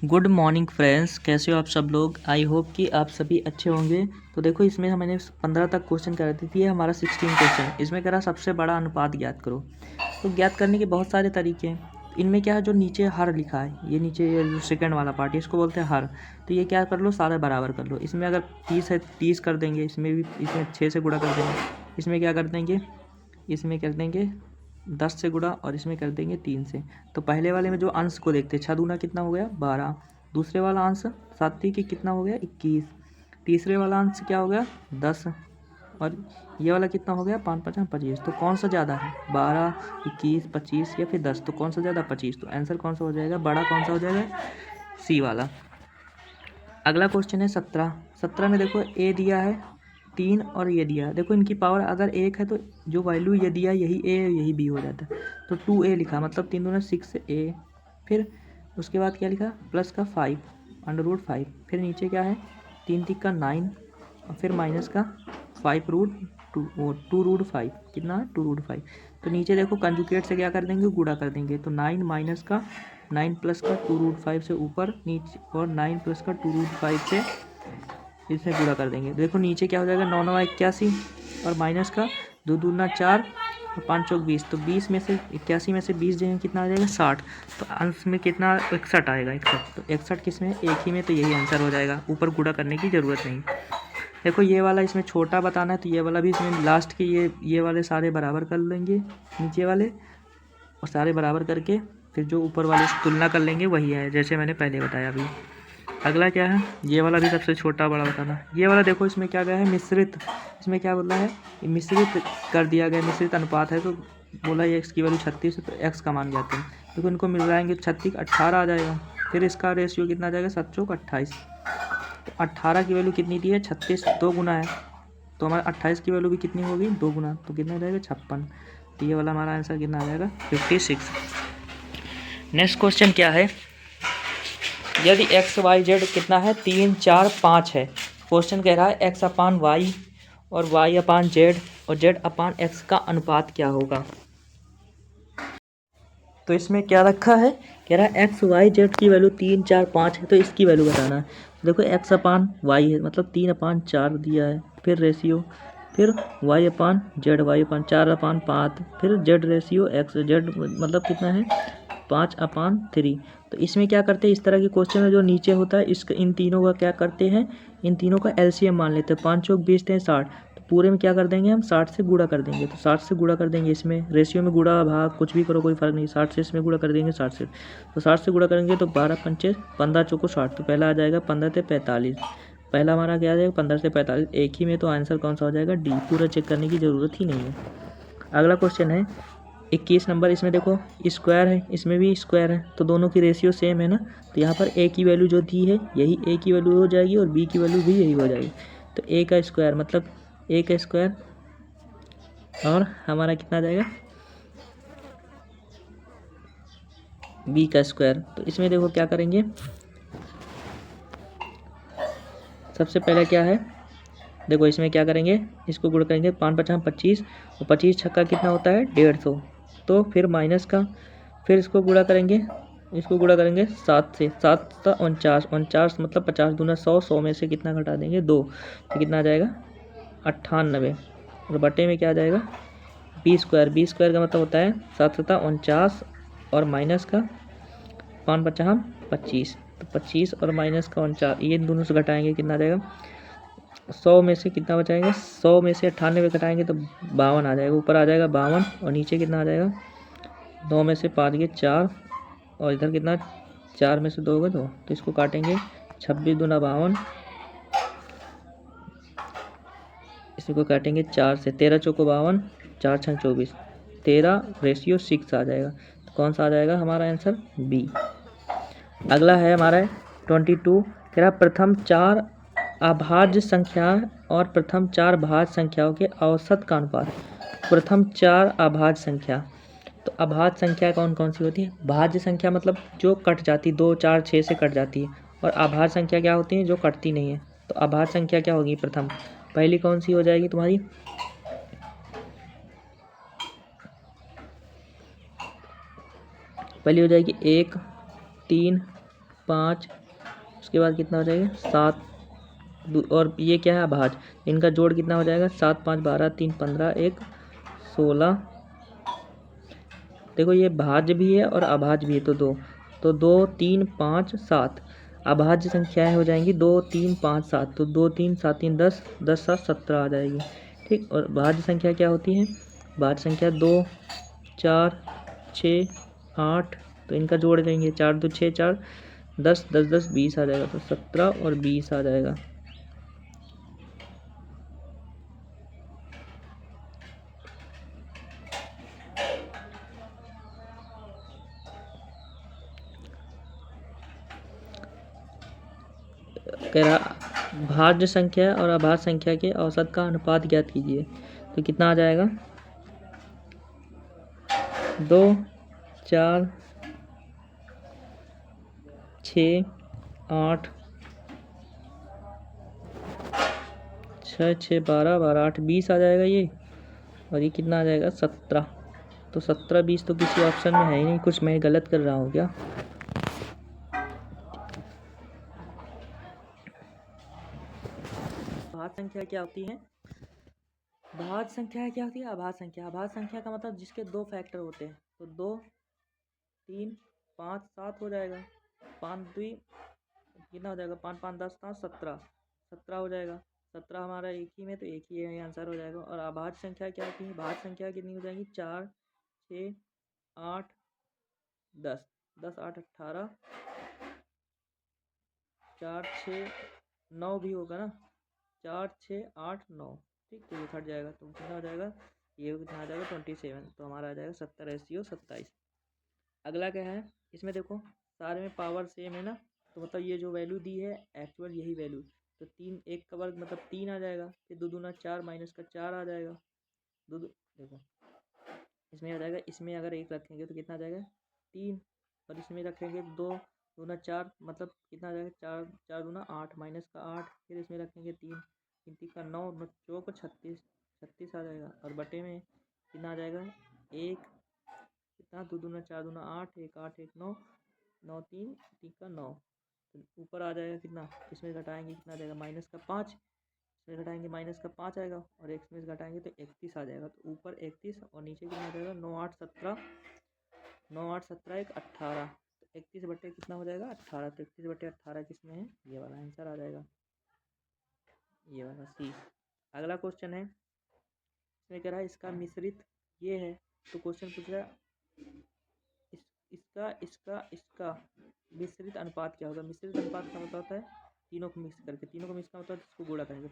Good morning friends, कैसे हो आप सब लोग। आई होप कि आप सभी अच्छे होंगे। तो देखो, इसमें मैंने 15 तक क्वेश्चन कर दी थी। ये हमारा 16 क्वेश्चन। इसमें कह रहा सबसे बड़ा अनुपात ज्ञात करो। तो ज्ञात करने के बहुत सारे तरीके हैं। इनमें क्या है, जो नीचे हर लिखा है, ये नीचे ये जो सेकंड वाला पार्ट है, इसको बोलते हैं हर। तो ये क्या कर लो, सारे बराबर कर लो। इसमें अगर 30 है, 30 कर देंगे। इसमें भी इसमें 6 से गुणा कर देंगे। इसमें क्या कर देंगे, इसमें कर देंगे 10 से गुणा, और इसमें कर देंगे 3 से। तो पहले वाले में जो अंश को देखते हैं, 6 दूना कितना हो गया 12। दूसरे वाला अंश 7 की कितना हो गया 21। तीसरे वाला अंश क्या हो गया 10। और ये वाला कितना हो गया 5 5 25। तो कौन सा ज़्यादा है, 12, 21, 25 या फिर 10। तो कौन सा ज़्यादा 25। तो आंसर कौन सा हो जाएगा, बड़ा कौन सा हो जाएगा, सी वाला। अगला क्वेश्चन है 17। 17 में देखो ए दिया है 3 और ये दिया है। देखो इनकी पावर अगर 1 है तो जो वैल्यू ये दिया यही ए यही बी हो जाता है। तो 2a लिखा, मतलब 3 दूना 6a। फिर उसके बाद क्या लिखा, प्लस का 5 √5। फिर नीचे क्या है 3 3 का 9, और फिर माइनस का 2 √5 कितना है 2 √5। तो नीचे देखो कंजुगेट से क्या कर देंगे, गुणा कर देंगे। तो 9 माइनस का 9 प्लस का 2 √5 से ऊपर नीचे, और 9 प्लस का 2 √5 से इसमें गुणा कर देंगे। देखो नीचे क्या हो जाएगा 9 9 81, और माइनस का 2 दूना 4 और 5 चौक 20। तो 20 में से 81 में से 20 देंगे कितना आ जाएगा 60। तो अंश में कितना 61 आएगा 61। तो 61 किस में, एक ही में। तो यही आंसर हो जाएगा, ऊपर गुणा करने की ज़रूरत नहीं। देखो ये वाला इसमें छोटा बताना है, तो ये वाला भी इसमें लास्ट के ये वाले सारे बराबर कर लेंगे नीचे वाले, और सारे बराबर करके फिर जो ऊपर वाले से तुलना कर लेंगे, वही है जैसे मैंने पहले बताया अभी। अगला क्या है, ये वाला भी सबसे छोटा बड़ा बताना। ये वाला देखो इसमें क्या गया है मिश्रित। इसमें क्या बोला है, ये मिश्रित कर दिया गया, मिश्रित अनुपात है। तो बोला ये एक्स की वैल्यू 36 है, तो एक्स का मान जाते हैं। देखो इनको मिल जाएंगे 36 18 आ जाएगा। फिर इसका रेशियो कितना आ जाएगा 7 चौक 28। तो 18 की वैल्यू कितनी दी है 36, 2 गुना है। तो हमारा 28 की वैल्यू भी कितनी होगी 2 गुना। तो कितना आ जाएगा 56। तो ये वाला हमारा आंसर कितना आ जाएगा 56। नेक्स्ट क्वेश्चन क्या है, यदि एक्स वाई जेड कितना है 3 4 5 है। क्वेश्चन कह रहा है एक्स अपान वाई और वाई अपान जेड और जेड अपान एक्स का अनुपात क्या होगा। तो इसमें क्या रखा है, कह रहा है एक्स वाई जेड की वैल्यू 3 4 5 है, तो इसकी वैल्यू बताना है। देखो एक्स अपान वाई है, मतलब 3 अपान 4 दिया है। फिर रेशियो, फिर वाई अपान 4 अपान 5। फिर जेड रेशियो एक्स जेड मतलब कितना है 5 अपान 3। तो इसमें क्या करते हैं, इस तरह के क्वेश्चन में जो नीचे होता है इसका इन तीनों का क्या करते हैं, इन तीनों का एलसीएम मान लेते हैं। 5 चौक 20 हैं 60। तो पूरे में क्या कर देंगे हम 60 से गुणा कर देंगे। तो 60 से गुणा कर देंगे, इसमें रेशियो में गुणा भाग कुछ भी करो कोई फर्क नहीं। 60 से इसमें गुणा कर देंगे 60 से। तो 60 से गुणा करेंगे तो 12 पंचे 15 चौको 60। तो पहला आ जाएगा 15 से 45। पहला हमारा क्या आ जाएगा 15 से 45, एक ही में। तो आंसर कौन सा हो जाएगा डी। पूरा चेक करने की ज़रूरत ही नहीं है। अगला क्वेश्चन है 21 नंबर। इसमें देखो स्क्वायर है, इसमें भी स्क्वायर है, तो दोनों की रेशियो सेम है ना। तो यहाँ पर ए की वैल्यू जो दी है यही ए की वैल्यू हो जाएगी, और बी की वैल्यू भी यही हो जाएगी। तो ए का स्क्वायर मतलब ए का स्क्वायर, और हमारा कितना आ जाएगा बी का स्क्वायर। तो इसमें देखो क्या करेंगे, सबसे पहले क्या है, देखो इसमें क्या करेंगे, इसको गुणा करेंगे 5 5 25, और 25 छक्का कितना होता है 150। तो फिर माइनस का, फिर इसको गुणा करेंगे, इसको गुणा करेंगे 7 से। 7 का 49, 49 मतलब 50 दूना 100, 100 में से कितना घटा देंगे 2। तो कितना आ जाएगा 98। और बटे में क्या आ जाएगा बी स्क्वायर। बी स्क्वायर का मतलब होता है 7 7 49, और माइनस का 5 5 25। तो 25 और माइनस का 49, ये दोनों से घटाएंगे कितना आ जाएगा 100 में से कितना बचाएंगे, 100 में से 98 घटाएंगे तो 52 आ जाएगा। ऊपर आ जाएगा 52, और नीचे कितना आ जाएगा 9 में से 5 गए 4, और इधर कितना 4 में से 2 गए 2। तो इसको काटेंगे 26 दूना 52, इसको काटेंगे 4 से। 13 चौको 52, 4 6 24, 13 रेशियो 6 आ जाएगा। तो कौन सा आ जाएगा हमारा आंसर बी। अगला है हमारा 22। कह रहा प्रथम 4 अभाज्य संख्या और प्रथम 4 भाज्य संख्याओं के औसत का अनुपात। प्रथम 4 अभाज्य संख्या, तो अभाज्य संख्या कौन कौन सी होती है, भाज्य संख्या मतलब जो कट जाती, 2 4 6 से कट जाती है। और अभाज्य संख्या क्या होती है, जो कटती नहीं है। तो अभाज्य संख्या क्या होगी, प्रथम पहली कौन सी हो जाएगी तुम्हारी, पहली हो जाएगी 1 3 5, उसके बाद कितना हो जाएगा 7, और ये क्या है अभाज्य, इनका जोड़ कितना हो जाएगा 7 5 12 3 15 1 16। देखो ये भाज्य भी है और अभाज्य भी है, तो 2 3 5 7 अभाज्य संख्याएं हो जाएंगी 2 3 5 7, तो 2 3 7 3 10 10 7 17 आ जाएगी। ठीक, और भाज्य संख्या क्या होती है, भाज्य संख्या 2 4 6 8, तो इनका जोड़ देंगे 4 2 6 4 10 10 10 20 आ जाएगा, तो 17 और 20 आ जाएगा। कह रहा भाज्य संख्या और अभाज्य संख्या के औसत का अनुपात ज्ञात कीजिए, तो कितना आ जाएगा 2 4 6 8 6 6 12 12 8 20 आ जाएगा ये, और ये कितना आ जाएगा 17। तो 17 20 तो किसी ऑप्शन में है ही नहीं, कुछ मैं गलत कर रहा हूँ क्या। भाज्य संख्या क्या होती है, भाज्य संख्या क्या होती है, अभाज्य संख्या। अभाज्य संख्या का मतलब जिसके 2 फैक्टर होते हैं, तो 2 3 5 7 हो जाएगा, 5 2 कितना हो जाएगा 5 5 10 5 17 17 हो जाएगा। 17 हमारा एक ही में, तो एक ही है आंसर हो जाएगा। और अभाज्य संख्या क्या होती है, भाज्य संख्या कितनी हो जाएगी 4 6 8 10 10 8 18 4 6 9 भी होगा ना, 4 6 8 9। ठीक, तो ये कट जाएगा, तो कितना हो जाएगा, ये कितना आ जाएगा 27, तो हमारा आ जाएगा 70:27। अगला क्या है, इसमें देखो सारे में पावर सेम है ना, तो मतलब ये जो वैल्यू दी है एक्चुअल यही वैल्यू, तो 3 1 का वर्ग मतलब 3 आ जाएगा, फिर 2 दूना 4 माइनस का 4 आ जाएगा, देखो इसमें आ जाएगा, इसमें अगर 1 रखेंगे तो कितना आ जाएगा 3, और इसमें रखेंगे 2 दूना 4 मतलब कितना आ जाएगा 4 4 दूना 8 माइनस का 8, फिर इसमें रखेंगे 3 3 3 का 9 9 चौक 36 36 आ जाएगा, और बटे में कितना आ जाएगा 1, कितना 2 दूना 4 दूना 8 1 8 1 9 9 3 3 का 9, तो ऊपर आ जाएगा कितना, इसमें घटाएंगे कितना आ जाएगा माइनस का 5, इसमें घटाएंगे माइनस का 5 आएगा, और एक में घटाएंगे तो 31 आ जाएगा, तो ऊपर 31 और नीचे कितना आ जाएगा 9 8 17 9 8 17 1 18, तो 31 बटे कितना हो जाएगा 18, तो 31 बटे 18 किस में है, ये वाला आंसर आ जाएगा, ये वाला सी। अगला क्वेश्चन है, इसमें कह रहा है इसका मिश्रित ये है, तो क्वेश्चन पूछ रहा है इसका मिश्रित अनुपात क्या होगा। मिश्रित अनुपात का मतलब होता है तीनों को मिक्स करके, तीनों को मिक्स का मतलब इसको गुणा करेंगे,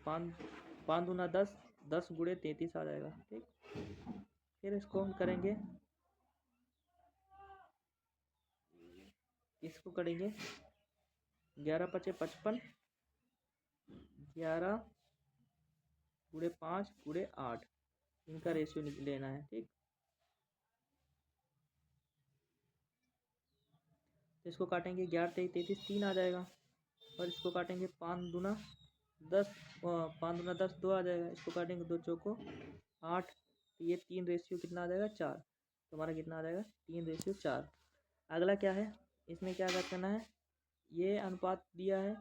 5 दूना 10 10 गुणे 33 आ जाएगा। ठीक, फिर इसको हम करेंगे, इसको करेंगे 11 5 55 11 गुणे 5 गुणे 8, इनका रेशियो लेना है। ठीक, तो इसको काटेंगे 11 33 3 आ जाएगा, और इसको काटेंगे 5 दूना 10 5 दूना 10 2 आ जाएगा, इसको काटेंगे 2 चौको 8, तो ये 3 रेशियो कितना आ जाएगा 4, तो हमारा कितना आ जाएगा 3:4। अगला क्या है, इसमें क्या करना है, ये अनुपात दिया है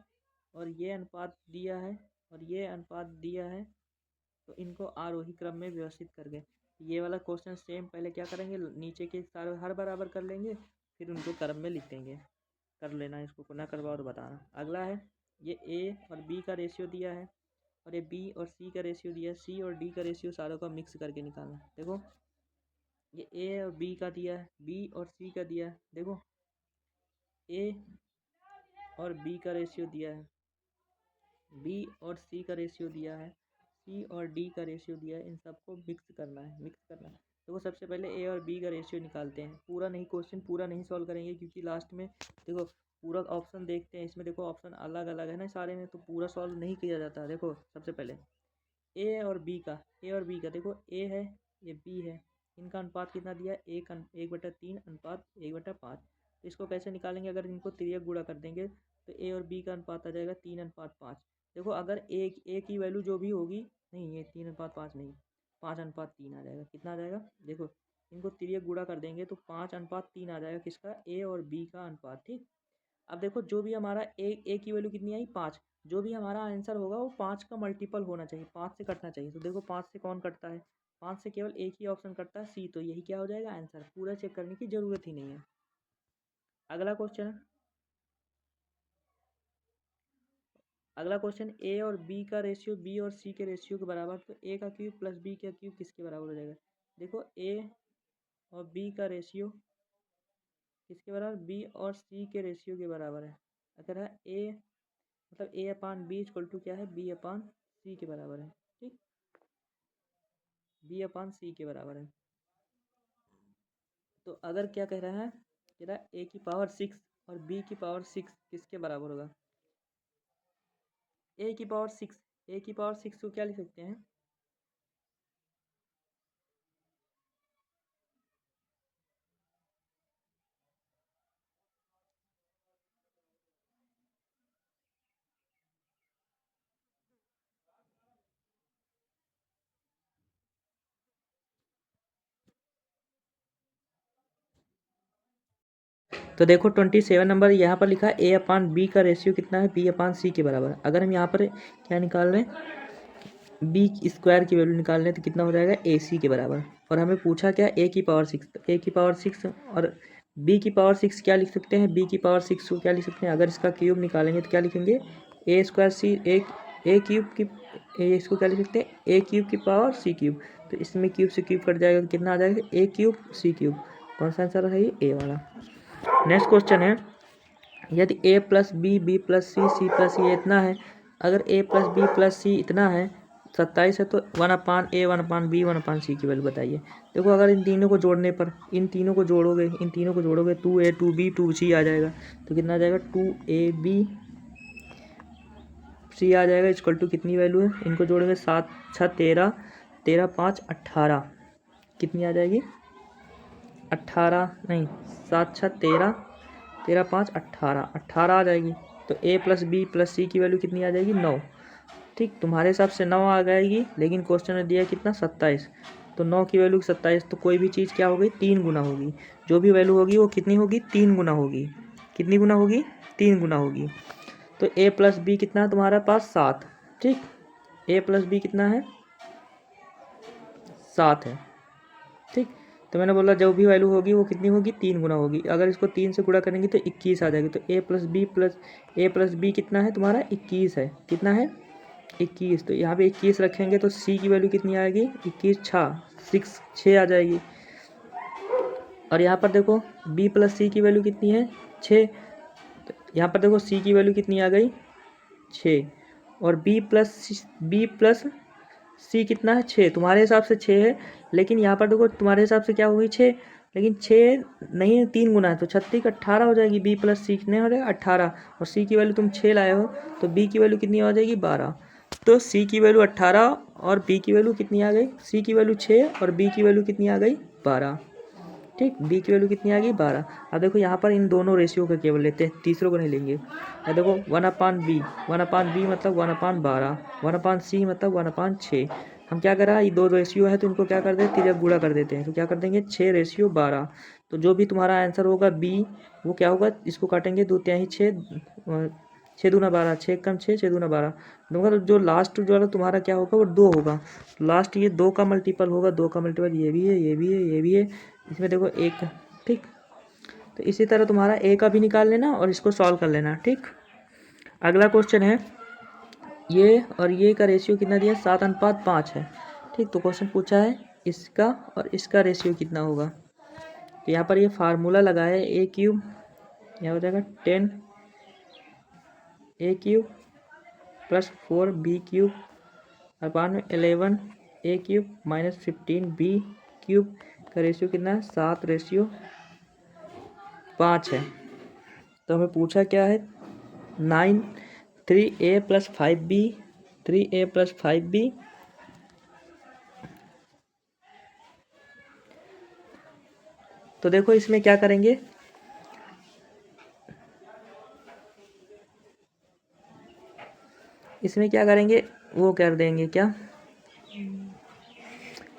और ये अनुपात दिया है और ये अनुपात दिया है, तो इनको आरोही क्रम में व्यवस्थित करके, ये वाला क्वेश्चन सेम पहले क्या करेंगे, नीचे के सारे हर बराबर कर लेंगे, फिर उनको क्रम में लिख देंगे, कर लेना, इसको ना करवा और बताना। अगला है, ये ए और बी का रेशियो दिया है, और ये बी और सी का रेशियो दिया है, सी और डी का रेशियो सारों का मिक्स करके निकालना। देखो ये ए और बी का दिया है, बी और सी का दिया है, देखो ए और बी का रेशियो दिया है, बी और सी का रेशियो दिया है, सी और डी का रेशियो दिया है, इन सबको मिक्स करना है, मिक्स करना है। तो वो सबसे पहले ए और बी का रेशियो निकालते हैं, पूरा नहीं, क्वेश्चन पूरा नहीं सॉल्व करेंगे क्योंकि लास्ट में देखो पूरा ऑप्शन देखते हैं, इसमें देखो ऑप्शन अलग अलग है ना सारे में, तो पूरा सॉल्व नहीं किया जाता। देखो सबसे पहले ए और बी का, देखो ए है ये बी है, इनका अनुपात कितना दिया है 1/3 अनुपात 1/5, तो इसको कैसे निकालेंगे, अगर इनको तिर्यक गुणा कर देंगे तो ए और बी का अनुपात आ जाएगा 3:5। देखो अगर ए की वैल्यू जो भी होगी, नहीं ये 3:5 नहीं 5:3 आ जाएगा, कितना आ जाएगा देखो, इनको तिर्यक गुणा कर देंगे तो 5:3 आ जाएगा, किसका ए और बी का अनुपात। ठीक, अब देखो जो भी हमारा ए की वैल्यू कितनी आई 5, जो भी हमारा आंसर होगा वो 5 का मल्टीपल होना चाहिए, 5 से कटना चाहिए। तो देखो 5 से कौन कटता है, 5 से केवल एक ही ऑप्शन कटता है सी, तो यही क्या हो जाएगा आंसर, पूरा चेक करने की ज़रूरत ही नहीं है। अगला क्वेश्चन है, अगला क्वेश्चन ए और बी का रेशियो बी और सी के रेशियो के बराबर, तो ए का क्यूब प्लस बी का क्यूब किसके बराबर हो जाएगा। देखो ए और बी का रेशियो किसके बराबर, बी और सी के रेशियो के बराबर है। अगर है ए मतलब ए अपान बी इक्वल टू क्या है, बी अपान सी के बराबर है। ठीक, बी अपान सी के बराबर है। तो अगर क्या कह रहा है, कह रहा है ए की पावर 6 और बी की पावर 6 किसके बराबर होगा। ए की पावर 6, ए की पावर 6 को क्या लिख सकते हैं, तो देखो 27 नंबर यहाँ पर लिखा है ए अपान बी का रेशियो कितना है, बी अपान सी के बराबर। अगर हम यहाँ पर क्या निकाल रहे हैं, बी स्क्वायर की वैल्यू निकाल रहे हैं, तो कितना हो जाएगा ए सी के बराबर। और हमें पूछा क्या, ए की पावर 6, ए की पावर 6 और बी की पावर 6 क्या लिख सकते हैं, बी की पावर 6 को क्या लिख सकते हैं, अगर इसका क्यूब निकालेंगे तो क्या लिखेंगे, ए स्क्वायर सी, एक ए क्यूब की, इसको क्या लिख सकते हैं, ए क्यूब की पावर सी क्यूब। तो इसमें क्यूब से क्यूब कट जाएगा तो कितना आ जाएगा, ए क्यूब सी क्यूब। कौन सा आंसर है, ए वाला। नेक्स्ट क्वेश्चन है, यदि a plus b plus c plus ये इतना है, अगर a plus b plus c इतना है 27 है, तो 1/a 1/b 1/c की वैल्यू बताइए। देखो अगर इन तीनों को जोड़ने पर, इन तीनों को जोड़ोगे 2a 2b 2c आ जाएगा। तो कितना आ जाएगा, 2ab c आ जाएगा इक्वल टू कितनी वैल्यू है, इनको जोड़ेंगे 7 6 13, 13 5 18, कितनी आ जाएगी 18 नहीं 7 6 13, 13 5 18, 18 आ जाएगी। तो a प्लस बी प्लस सी की वैल्यू कितनी आ जाएगी 9। ठीक, तुम्हारे हिसाब से 9 आ जाएगी, लेकिन क्वेश्चन में दिया कितना 27, तो 9 की वैल्यू 27, तो कोई भी चीज़ क्या होगी 3 गुना होगी। जो भी वैल्यू होगी वो कितनी होगी 3 गुना होगी। कितनी गुना होगी, 3 गुना होगी। तो a प्लस बी कितना है तुम्हारे पास 7। ठीक, a प्लस बी कितना है 7 है। ठीक, तो मैंने बोला जो भी वैल्यू होगी वो कितनी होगी 3 गुना होगी। अगर इसको 3 से गुणा करेंगे तो 21 आ जाएगी। तो ए प्लस बी कितना है तुम्हारा 21 है। कितना है 21, तो यहाँ पे 21 रखेंगे तो सी की वैल्यू कितनी आएगी 21 6 आ जाएगी। और यहाँ पर देखो बी प्लस सी की वैल्यू कितनी है 6, तो यहाँ पर देखो सी की वैल्यू कितनी आ गई 6, और बी प्लस सी कितना है 6, तुम्हारे हिसाब से 6 है, लेकिन यहाँ पर देखो तुम्हारे हिसाब से क्या होगी 6, लेकिन 6 नहीं है 3 गुना है, तो 36 18 हो जाएगी। बी प्लस सी कितने हो जाएगा 18, और सी की वैल्यू तुम 6 लाए हो, तो बी की वैल्यू कितनी हो जाएगी 12। तो सी की वैल्यू 18 और बी की वैल्यू कितनी आ गई, सी की वैल्यू 6 और बी की वैल्यू कितनी आ गई 12। ठीक, बी की वैल्यू कितनी आ गई 12। अब देखो यहाँ पर इन दोनों रेशियो का केवल लेते हैं, तीसरों को नहीं लेंगे। अब देखो 1/b मतलब 1/12, 1/c मतलब 1/6। हम क्या करा, ये दो रेशियो है तो इनको क्या कर देते हैं, तिरक गुणा कर देते हैं। तो क्या कर देंगे 6:12। तो जो भी तुम्हारा आंसर होगा बी, वो क्या होगा, इसको काटेंगे 2 तिहाई 6, 6 दूना 12, 6 कम 6, 6 दूना 12। मगर जो लास्ट जो वाला तुम्हारा क्या होगा वो 2 होगा। लास्ट ये 2 का मल्टीपल होगा, 2 का मल्टीपल ये भी है, ये भी है, ये भी है, इसमें देखो 1। ठीक, तो इसी तरह तुम्हारा ए का भी निकाल लेना और इसको सॉल्व कर लेना। ठीक, अगला क्वेश्चन है, ये और ये का रेशियो कितना दिया 7:5 है। ठीक, तो क्वेश्चन पूछा है इसका और इसका रेशियो कितना होगा। तो यहाँ पर ये फार्मूला लगाया है ए क्यूब, यहाँ हो जाएगा 10 a cube plus 4 b cube upon में 11 a cube minus 15 b cube का रेशियो कितना है 7:5 है। तो हमें पूछा क्या है 3a plus 5b, 3a plus 5b तो देखो इसमें क्या करेंगे, इसमें क्या करेंगे वो कर देंगे क्या,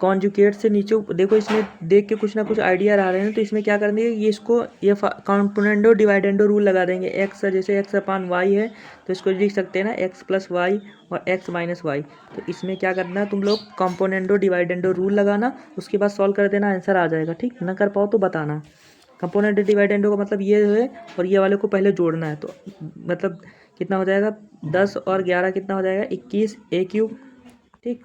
कॉन्जुगेट से नीचे देखो, इसमें देख के कुछ ना कुछ आइडिया आ रहे हैं। तो इसमें क्या करेंगे, ये इसको ये कॉम्पोनेंडो डिवाइडेंडो रूल लगा देंगे। एक्स जैसे एक्स अपान वाई है तो इसको लिख सकते हैं ना एक्स प्लस वाई और एक्स माइनस वाई। तो इसमें क्या करना है, तुम लोग कॉम्पोनेंडो डिवाइडेंडो रूल लगाना, उसके बाद सॉल्व कर देना, आंसर आ जाएगा। ठीक, ना कर पाओ तो बताना। कंपोनेंट डिवाइडेंडो का मतलब ये है, और ये वाले को पहले जोड़ना है। तो मतलब कितना हो जाएगा, 10 और 11 कितना हो जाएगा, 21 ए क्यूब। ठीक,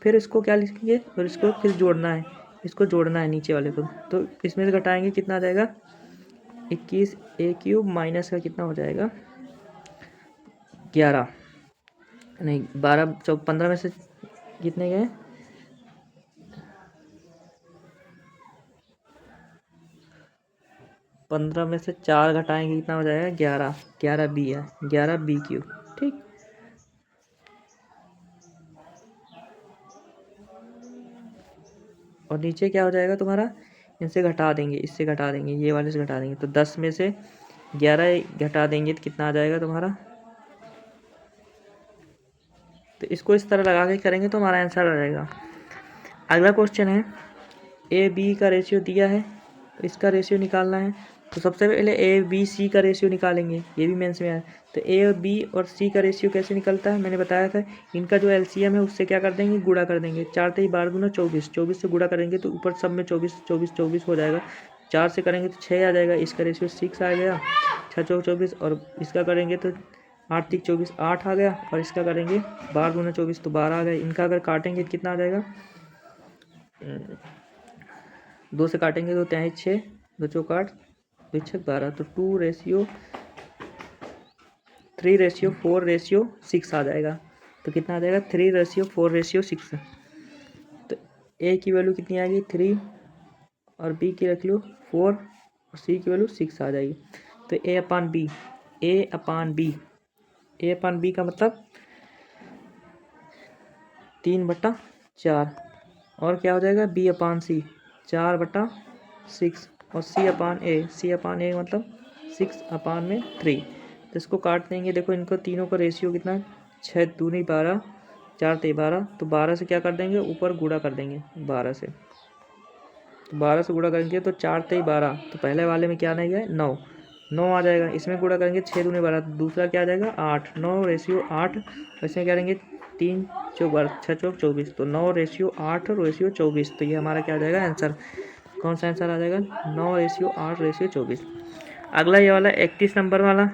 फिर इसको क्या लिखेंगे, और इसको फिर जोड़ना है, इसको जोड़ना है नीचे वाले को। तो इसमें से घटाएंगे कितना आ जाएगा, 21 ए क्यूब माइनस का कितना हो जाएगा 11, नहीं 12 15 में से कितने गए, 15 में से 4 घटाएंगे कितना हो जाएगा 11, 11 बी है, 11 बी क्यूब। ठीक, और नीचे क्या हो जाएगा तुम्हारा, इनसे घटा देंगे, इससे घटा देंगे, ये वाले से घटा देंगे। तो 10 में से 11 घटा देंगे तो कितना आ जाएगा तुम्हारा। तो इसको इस तरह लगा के करेंगे तो हमारा आंसर आ जाएगा। अगला क्वेश्चन है, ए बी का रेशियो दिया है, तो इसका रेशियो निकालना है। तो सबसे पहले ए बी सी का रेशियो निकालेंगे, ये भी मेंस में आया। तो ए और बी और सी का रेशियो कैसे निकलता है, मैंने बताया था। इनका जो एलसीएम है उससे क्या कर देंगे, गुणा कर देंगे। 4 3 12 दूना 24, 24 से गुणा करेंगे तो ऊपर सब में 24 24 24 हो जाएगा। 4 से करेंगे तो 6 आ जाएगा, इसका रेशियो 6 आ गया। 6 चौक 24, और इसका करेंगे तो 8 3 24 8 आ गया, और इसका करेंगे 12 दूना 24 तो 12 आ गया। इनका अगर काटेंगे तो कितना आ जाएगा, 2 से काटेंगे तो 23 6 2 चौक 8 2 छक 12। तो 3 रेशियो 4 रेशियो 6 आ जाएगा। तो कितना आ जाएगा, 3 रेशियो 4 रेशियो 6। तो ए की वैल्यू कितनी आएगी 3, और बी की रख लो 4, और सी की वैल्यू 6 आ जाएगी। तो ए अपान बी, ए अपान बी, ए अपान बी का मतलब 3/4, और क्या हो जाएगा बी अपान सी 4/6, और सी अपान ए, सी अपान ए मतलब 6 अपान में 3। तो इसको काट देंगे, देखो इनको तीनों का रेशियो कितना है, 6 दूनी 12 4 ते 12। तो 12 से क्या कर देंगे, ऊपर गुणा कर देंगे 12 से। तो 12 से गुणा करेंगे तो 4 ते 12, तो पहले वाले में क्या नहीं है 9 9 आ जाएगा। इसमें गुणा करेंगे 6 दूनी 12, दूसरा क्या आ जाएगा 8, 9 रेशियो 8। इसमें क्या करेंगे 3 चौक 12 6 चौक 24, तो 9 रेशियो 8 रेशियो 24। तो ये हमारा क्या आ जाएगा आंसर, कौन सा आंसर आ जाएगा 9 रेशियो 8 रेशियो 24। अगला ये वाला 31 नंबर वाला,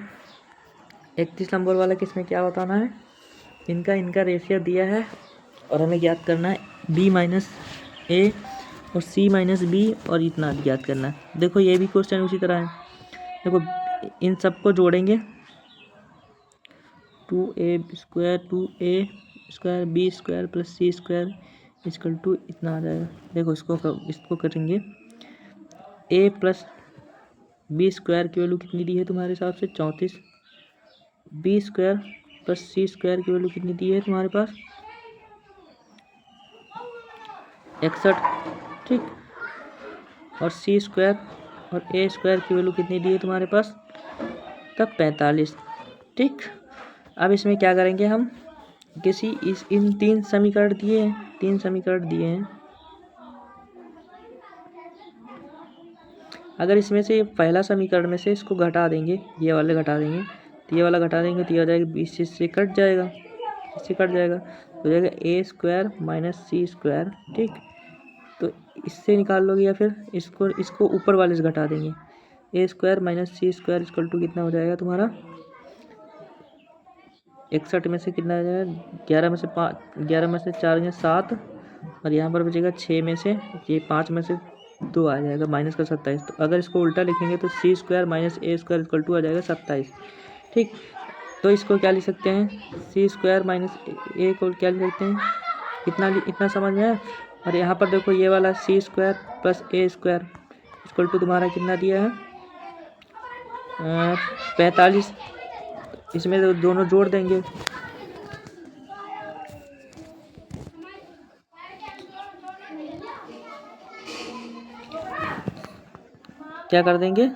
31 नंबर वाला किसमें क्या बताना है, इनका रेशियो दिया है, और हमें ज्ञात करना है बी माइनस ए और सी माइनस बी, और इतना ज्ञात करना है। देखो ये भी क्वेश्चन उसी तरह है। देखो इन सबको जोड़ेंगे, 2a² 2a² b² plus c² equal to इतना आ जाएगा। देखो इसको करेंगे, a प्लस b² की वैल्यू कितनी दी है तुम्हारे हिसाब से 34, b² प्लस c² की वैल्यू कितनी दी है तुम्हारे पास 61। ठीक, और c² और a² की वैल्यू कितनी दी है तुम्हारे पास तब 45। ठीक, अब इसमें क्या करेंगे हम, इन 3 समीकरण दिए हैं, 3 समीकरण दिए हैं। अगर इसमें से पहला समीकरण में से इसको घटा देंगे, ये वाले घटा देंगे, तो ये वाला घटा देंगे तो ये हो जाएगा 20 से कट जाएगा, इससे कट जाएगा तो हो जाएगा a² माइनस c²। ठीक, तो इससे निकाल लोगे, या फिर इसको ऊपर वाले से घटा देंगे, a² minus c² equal to कितना हो जाएगा तुम्हारा 61 में से कितना आ जाएगा 11 में से 5, 11 में से 4 गए 7, और यहाँ पर बचेगा 6 में से, ये 5 में से 2 आ जाएगा माइनस का 27। तो अगर इसको उल्टा लिखेंगे तो c² minus a² equal to आ जाएगा 27। ठीक, तो इसको क्या लिख सकते हैं, c² माइनस a को क्या लिख सकते हैं, इतना समझ में आया। और यहाँ पर देखो ये वाला c² plus a² equal to तुम्हारा कितना दिया है 45। इसमें तो दोनों जोड़ देंगे, क्या कर देंगे